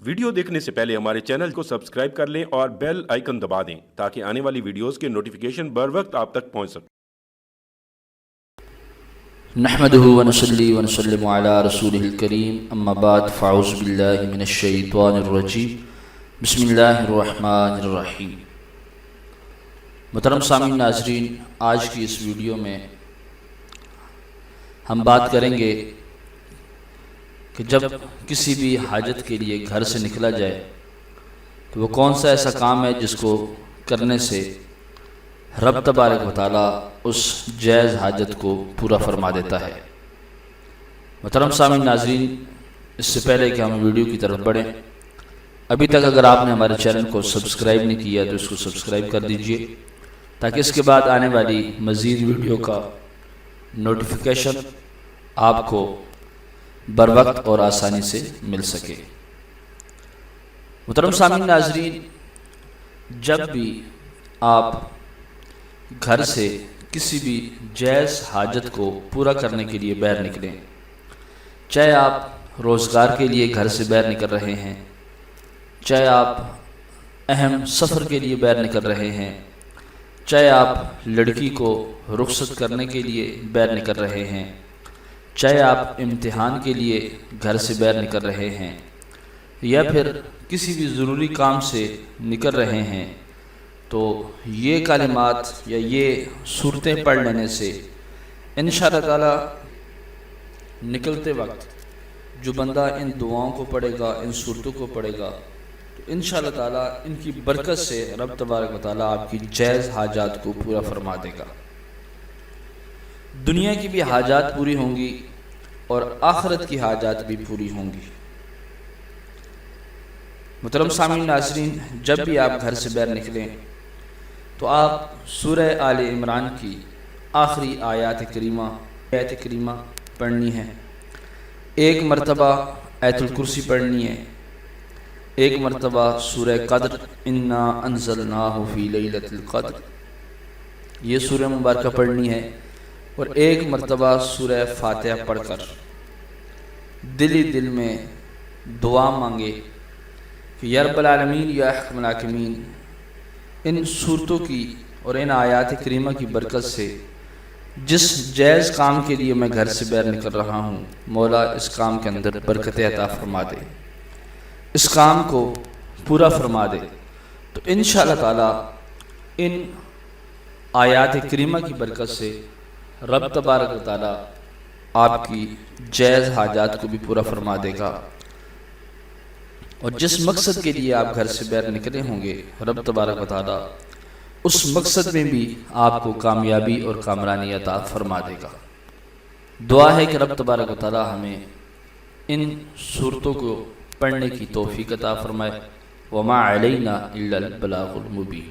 Video دیکھنے سے پہلے ہمارے چینل کو سبسکرائب کر لیں اور بیل آئیکن دبا دیں تاکہ آنے والی ویڈیوز کے نوٹیفیکیشن بر وقت آپ تک پہنچ سکیں۔ نحمده ونصلي ونسلم على رسوله الكريم اما بعد فاعوذ بالله من الشیطان الرجیم بسم اللہ الرحمن الرحیم۔ محترم سامعین ناظرین، آج کی اس ویڈیو میں ہم بات کریں گے کہ جب کسی بھی حاجت کے لیے گھر سے نکلا جائے تو وہ کون سا ایسا کام ہے جس کو کرنے سے رب تبارک و تعالیٰ اس جائز حاجت کو پورا فرما دیتا ہے۔ محترم سامعین ناظرین، اس سے پہلے کہ ہم ویڈیو کی طرف بڑھیں، ابھی تک اگر آپ نے ہمارے چینل کو سبسکرائب نہیں کیا تو اس کو سبسکرائب کر دیجئے تاکہ اس کے بعد آنے والی مزید ویڈیو کا نوٹیفیکیشن آپ کو بر وقت اور آسانی سے مل سکے۔ محترم سامعین ناظرین، جب بھی آپ گھر سے کسی بھی جائز حاجت کو پورا کرنے کے لیے باہر نکلیں، چاہے آپ روزگار کے لیے گھر سے باہر نکل رہے ہیں، چاہے آپ اہم سفر کے لیے باہر نکل رہے ہیں، چاہے آپ لڑکی کو رخصت کرنے کے لیے باہر نکل رہے ہیں، چاہے آپ امتحان کے لیے گھر سے باہر نکل رہے ہیں، یا پھر کسی بھی ضروری کام سے نکل رہے ہیں، تو یہ کلمات یا یہ صورتیں پڑھ لینے سے انشاءاللہ تعالی نکلتے وقت جو بندہ ان دعاؤں کو پڑھے گا، ان صورتوں کو پڑھے گا، تو انشاءاللہ تعالی ان کی برکت سے رب تبارک و تعالی آپ کی جائز حاجات کو پورا فرما دے گا۔ دنیا کی بھی حاجات پوری ہوں گی اور آخرت کی حاجات بھی پوری ہوں گی۔ محترم سامعین ناظرین، جب بھی آپ گھر سے باہر نکلیں تو آپ سورہ آل عمران کی آخری آیات کریمہ پڑھنی ہے، ایک مرتبہ آیت الکرسی پڑھنی ہے، ایک مرتبہ سورہ قدر انا انزلناہ فی لیلۃ القدر یہ سورہ مبارکہ پڑھنی ہے، اور ایک مرتبہ سورہ فاتحہ پڑھ کر دل ہی دل میں دعا مانگے کہ یا رب العالمین یا احکم الحاکمین، ان صورتوں کی اور ان آیات کریمہ کی برکت سے جس جائز کام کے لیے میں گھر سے باہر نکل رہا ہوں، مولا اس کام کے اندر برکت عطا فرما دے، اس کام کو پورا فرما دے۔ تو انشاءاللہ تعالی ان آیات کریمہ کی برکت سے رب تبارک و تعالی آپ کی جائز حاجات کو بھی پورا فرما دے گا، اور جس مقصد کے لیے آپ گھر سے باہر نکلے ہوں گے رب تبارک و تعالی اس مقصد میں بھی آپ کو کامیابی اور کامرانی عطا فرما دے گا۔ دعا ہے کہ رب تبارک و تعالی ہمیں ان صورتوں کو پڑھنے کی توفیق عطا فرمائے۔ وما علینا الا البلاغ المبین۔